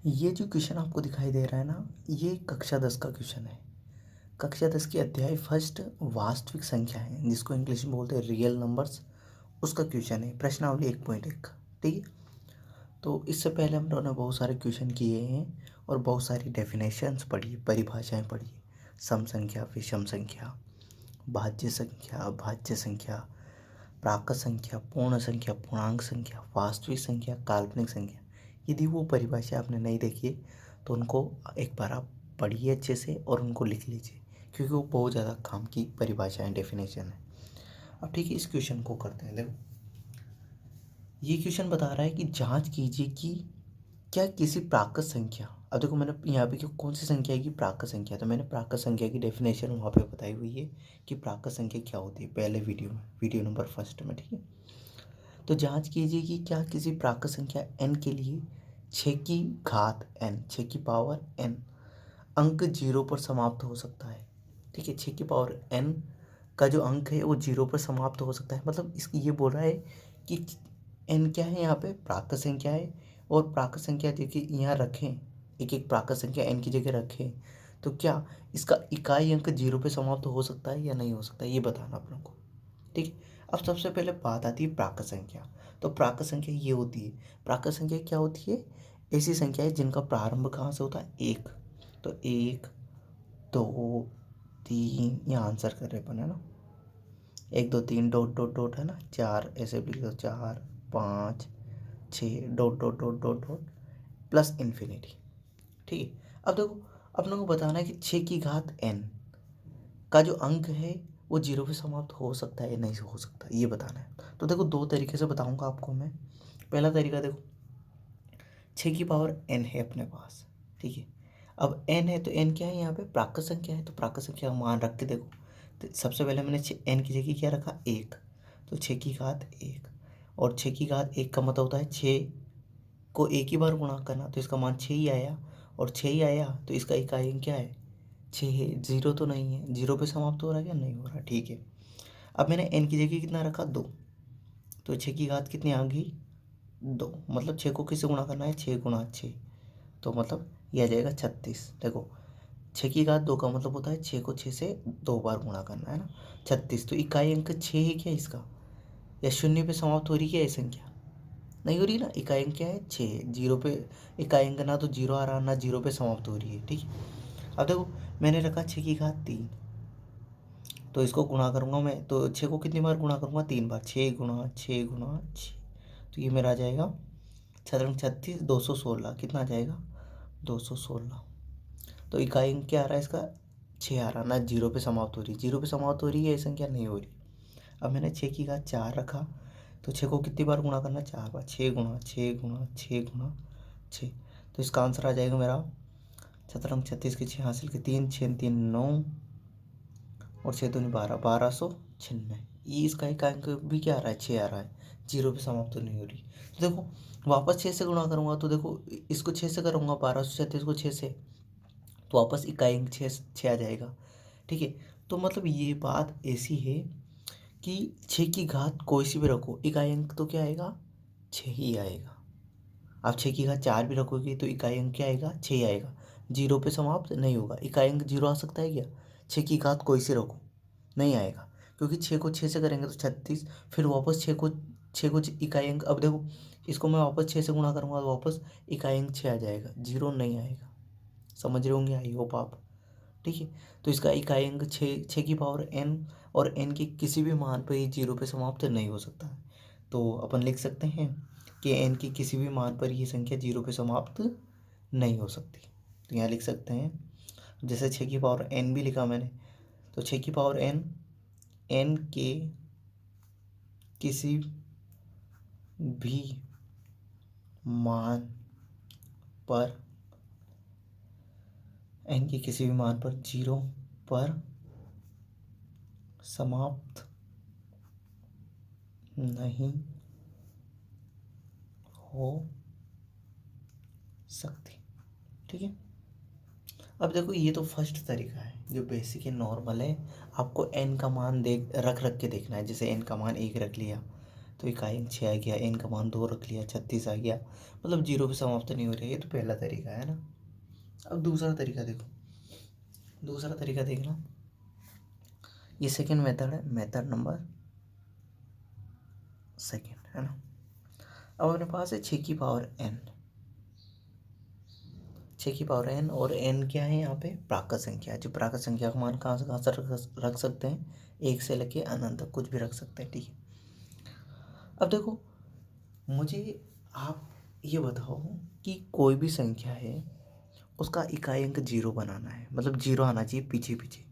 ये जो क्वेश्चन आपको दिखाई दे रहा है ना, ये कक्षा 10 का क्वेश्चन है। कक्षा 10 की अध्याय फर्स्ट वास्तविक संख्या है, जिसको इंग्लिश में बोलते हैं रियल नंबर्स। उसका क्वेश्चन है प्रश्नावली 1.1। ठीक है, तो इससे पहले हम लोगों ने बहुत सारे क्वेश्चन किए हैं और बहुत सारी डेफिनेशंस पढ़ी, परिभाषाएं पढ़ी। सम संख्या, विषम संख्या, भाज्य संख्या, अभाज्य संख्या, प्राकृत संख्या, पूर्ण संख्या, पूर्णांक संख्या, वास्तविक संख्या, काल्पनिक संख्या। यदि वो परिभाषा आपने नहीं देखी है तो उनको एक बार आप पढ़िए अच्छे से और उनको लिख लीजिए, क्योंकि वो बहुत ज़्यादा काम की परिभाषाएं, डेफिनेशन है। अब ठीक है, इस क्वेश्चन को करते हैं। देखो, ये क्वेश्चन बता रहा है कि जांच कीजिए कि क्या किसी प्राकृत संख्या, अब देखो मैंने यहाँ पे कौन सी संख्या है कि प्राकृत संख्या, तो मैंने प्राकृत संख्या की डेफिनेशन वहाँ पे बताई हुई है कि प्राकृत संख्या क्या होती है, पहले वीडियो में, वीडियो नंबर फर्स्ट में। ठीक है, तो जांच कीजिए कि क्या किसी प्राकृत संख्या n के लिए 6 की घात n, 6 की पावर n अंक 0 पर समाप्त हो सकता है। ठीक है, 6 की पावर n का जो अंक है वो 0 पर समाप्त हो सकता है। मतलब इसकी ये बोल रहा है कि n क्या है, यहाँ पे प्राकृत संख्या है, और प्राकृत संख्या देखिए यहाँ रखें, एक एक प्राकृत संख्या n की जगह रखें, तो क्या इसका इकाई अंक 0 पे समाप्त हो सकता है या नहीं हो सकता है, ये बताना अपनों को। ठीक है, अब सबसे पहले बात आती है प्राकृत संख्या। तो प्राकृत संख्या ये होती है, प्राकृत संख्या क्या होती है, ऐसी संख्या है जिनका प्रारंभ कहाँ से होता है, एक। तो 1 2 3, यहाँ आंसर कर रहे अपन है ना, 1 2 3 डॉट डॉट डॉट है ना, 4 ऐसे भी लिख दो, 4 5 6 dot dot dot dot dot plus infinity. ठीक है, अब देखो अपनों को बताना है कि 6 की घात n का जो अंक है वो 0 पे समाप्त हो सकता है या नहीं हो सकता, ये बताना है। तो देखो दो तरीके से बताऊंगा आपको मैं। पहला तरीका देखो, 6 की पावर n है अपने पास। ठीक है, अब n है तो n क्या है, यहाँ पे प्राकृत संख्या है, तो प्राकृत संख्या का मान रख के देखो। तो सबसे पहले मैंने n की जगह क्या रखा, 1, तो 6 की घात 1, और 6 की घात 1 का मतलब होता है 6 को एक ही बार गुणा करना, तो इसका मान 6 ही आया, और 6 ही आया तो इसका इकाई अंक क्या है, 6 है। 0 तो नहीं है, 0 पे समाप्त हो रहा है क्या, नहीं हो रहा। ठीक है, अब मैंने n की जगह कितना रखा, 2, तो 6 की घात कितनी आ गई, 2, मतलब 6 को किससे गुणा करना है, 6 गुणा 6, तो मतलब ये आ जाएगा 36। देखो 6 की घात 2 का मतलब होता है 6 को 6 से 2 बार गुणा करना है ना, 36। तो इकाई अंक 6 है क्या इसका, या शून्य पे समाप्त हो रही क्या ये संख्या, नहीं हो रही ना, इकाई अंक क्या है, 6, 0 पे इकाई अंक ना तो 0 आ रहा ना 0 पे समाप्त हो रही है। ठीक है, अब देखो मैंने रखा 6 की घात 3, तो इसको गुणा करूंगा मैं, तो 6 को कितनी बार गुणा करूंगा, 3 बार, 6 गुणा 6 गुणा 6, तो ये मेरा आ जाएगा 36, 216, कितना आ जाएगा, 216। तो इकाई अंक क्या आ रहा है इसका, 6 आ रहा ना, 0 पे समाप्त हो रही, 0 पे समाप्त हो रही है, ये संख्या नहीं हो रही। अब मैंने 6 की घात 4 रखा, तो 6 को कितनी बार गुणा करना, 4 बार, 6 गुणा 6 गुणा 6 गुणा 6, तो इसका आंसर आ जाएगा मेरा 36 के 6 हासिल के 3, 6 3 9, और 6 दूनी 12, 1296। ये इसका एक अंक भी क्या आ रहा है, 6 आ रहा है, 0 पे समाप्त तो नहीं हो रही। तो देखो वापस 6 से गुणा करूंगा, तो देखो इसको 6 से करूंगा, 1236 को 6 से, तो वापस इकाई अंक 6 आ जाएगा। ठीक है, तो मतलब ये बात ऐसी है कि 6 की घात कोई सी भी रखो, इकाई अंक तो क्या आएगा, 6 ही आएगा। आप 6 की घात 4 भी रखोगे तो इकाई अंक क्या आएगा, 6 आएगा, 0 पे समाप्त नहीं होगा। इकाई अंक 0 आ सकता है क्या, 6 की घात कोई सी रखो, नहीं आएगा, क्योंकि 6 को 6 से करेंगे तो 36, फिर वापस 6 को इकाई अंक, अब देखो इसको मैं वापस 6 से गुणा करूँगा तो वापस इकाई अंक 6 आ जाएगा, 0 नहीं आएगा। समझ रहे होंगे आई होप आप। ठीक है, तो इसका इकाई अंक 6 की पावर n, और n के किसी भी मान पर ये 0 पे समाप्त नहीं हो सकता है। तो अपन लिख सकते हैं कि n के किसी भी मान पर ये संख्या 0 पे समाप्त नहीं हो सकती। तो यहाँ लिख सकते हैं, जैसे 6 की पावर n भी लिखा मैंने, तो 6 की पावर n के किसी भी मान पर, n के किसी भी मान पर 0 पर समाप्त नहीं हो सकती। ठीक है, अब देखो ये तो फर्स्ट तरीका है जो बेसिक है, नॉर्मल है। आपको n का मान देख रख के देखना है, जैसे n का मान 1 रख लिया, तो इकाई अंक 6 आ गया, n का मान 2 रख लिया, 36 आ गया, मतलब जीरो पे समाप्त नहीं हो रही है। ये तो पहला तरीका है ना। अब दूसरा तरीका देखो, दूसरा तरीका देखना, ये सेकेंड मेथड है, मेथड नंबर सेकेंड है ना। अब अपने पास है 6 की पावर n, 6 की पावर n, और n क्या है यहाँ पे, प्राकृत संख्या है। जो प्राकृत संख्या का मान कहाँ से रख सकते हैं, 1 से लेके अनंत तक कुछ भी रख सकते हैं, ठीक है। अब देखो, मुझे आप ये बताओ कि कोई भी संख्या है उसका इकाई अंक 0 बनाना है, मतलब 0 आना चाहिए पीछे पीछे।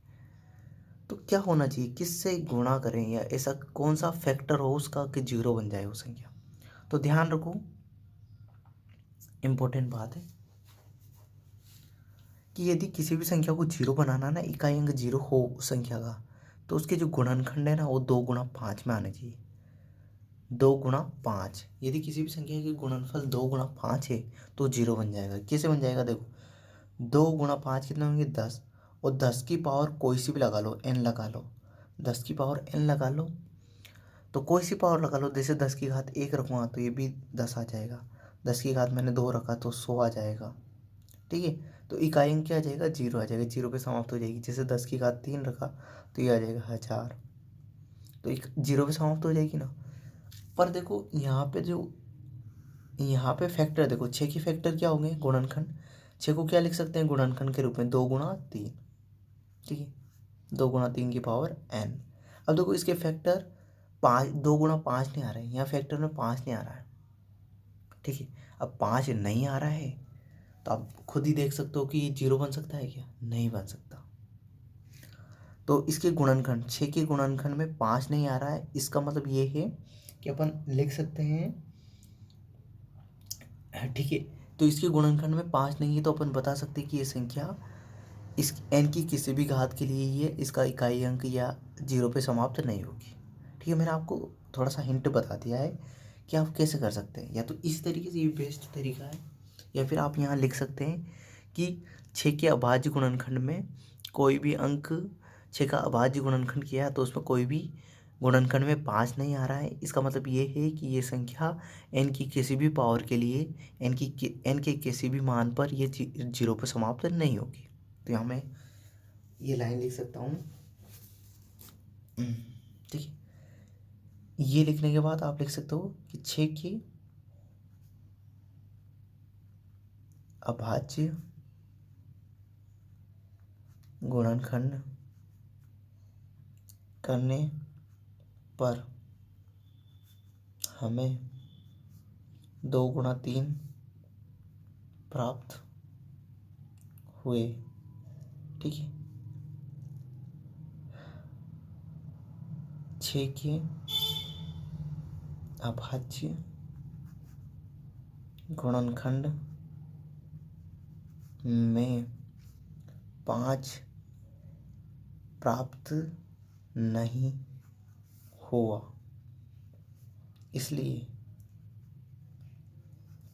तो क्या होना चाहिए, किससे गुणा करें, या ऐसा कौन सा फैक्टर हो उसका कि 0 बन जाए वो संख्या। तो ध्यान रखो, इम्पोर्टेंट बात है कि यदि किसी भी संख्या को 0 बनाना ना, इकाई अंक 0 हो उस संख्या का, तो उसके जो गुणनखंड है ना वो 2 गुणा 5 में आने चाहिए। 2 गुणा 5, यदि किसी भी संख्या की गुणनफल 2 गुणा 5 है तो 0 बन जाएगा। कैसे बन जाएगा, देखो 2 गुणा 5 कितने होंगे, 10, और 10 की पावर कोई सी भी लगा लो, n लगा लो, 10 की पावर n लगा लो, तो कोई सी पावर लगा लो। जैसे 10 की घात 1 रखूँगा तो ये भी 10 आ जाएगा, 10 की घात मैंने 2 रखा तो 100 आ जाएगा, ठीक है। तो इकाई अंक क्या आ जाएगा, 0 आ जाएगा, 0 पे समाप्त हो जाएगी। जैसे 10 की घात 3 रखा तो ये आ जाएगा 1000, तो एक 0 पे समाप्त हो जाएगी ना। पर देखो यहाँ पे जो, यहाँ पे फैक्टर देखो, 6 के फैक्टर क्या होंगे, गुणनखंड। 6 को क्या लिख सकते हैं गुणनखंड के रूप में, 2 गुणा 3, ठीक है, 2 गुणा 3 की पावर n। अब देखो इसके फैक्टर 5, 2 गुणा 5 नहीं आ रहे हैं, यहाँ फैक्टर में 5 नहीं आ रहा है, ठीक है। अब 5 नहीं आ रहा है तो आप खुद ही देख सकते हो कि ये 0 बन सकता है क्या, नहीं बन सकता। तो इसके गुणनखंड, 6 के गुणनखंड में 5 नहीं आ रहा है, इसका मतलब ये है कि अपन लिख सकते हैं, ठीक है। तो इसके गुणनखंड में 5 नहीं है तो अपन बता सकते हैं कि ये संख्या इस n की किसी भी घात के लिए ये इसका इकाई अंक या 0 पे समाप्त नहीं होगी, ठीक है। मैंने आपको थोड़ा सा हिंट बता दिया है कि आप कैसे कर सकते हैं, या तो इस तरीके से ये बेस्ट तरीका है, या फिर आप यहाँ लिख सकते हैं कि 6 के अभाज्य गुणनखंड में कोई भी अंक, 6 का अभाज्य गुणनखंड किया तो उसमें कोई भी गुणनखंड में 5 नहीं आ रहा है। इसका मतलब ये है कि ये संख्या n की किसी भी पावर के लिए, n के किसी भी मान पर ये 0 पर समाप्त नहीं होगी। तो यहाँ मैं ये लाइन लिख सकता हूँ, ठीक है। ये लिखने के बाद आप लिख सकते हो कि 6 की अभाज्य गुणनखंड करने पर हमें 2 गुणा 3 प्राप्त हुए, ठीक है। 6 के अभाज्य गुणनखंड में 5 प्राप्त नहीं हुआ, इसलिए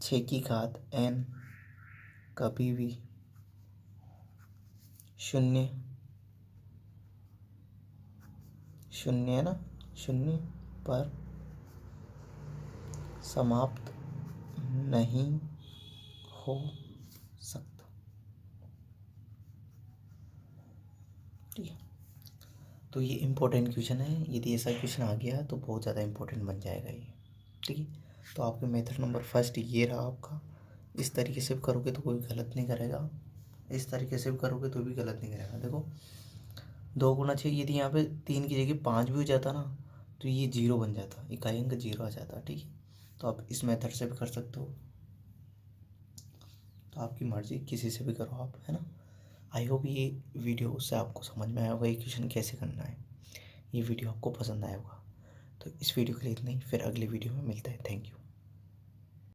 6 की घात n कभी भी 0 है ना, 0 पर समाप्त नहीं हो सकता, ठीक है। तो ये इम्पोर्टेंट क्वेश्चन है, यदि ऐसा क्वेश्चन आ गया तो बहुत ज़्यादा इम्पोर्टेंट बन जाएगा ये, ठीक है। तो आपके मेथड नंबर फर्स्ट ये रहा आपका। इस तरीके से भी करोगे तो कोई गलत नहीं करेगा, इस तरीके से भी करोगे तो भी गलत नहीं करेगा। देखो 2 गुणा 6, यदि यहाँ पे 3 की जगह 5 भी हो जाता ना तो ये 0 बन जाता, इकाई अंक 0 आ जाता, ठीक है। तो आप इस मेथड से भी कर सकते हो, तो आपकी मर्ज़ी, किसी से भी करो आप, है ना। आई होप ये वीडियो से आपको समझ में आया होगा इक्वेशन कैसे करना है, ये वीडियो आपको पसंद आया होगा। तो इस वीडियो के लिए इतना ही, फिर अगले वीडियो में मिलता है। Thank you.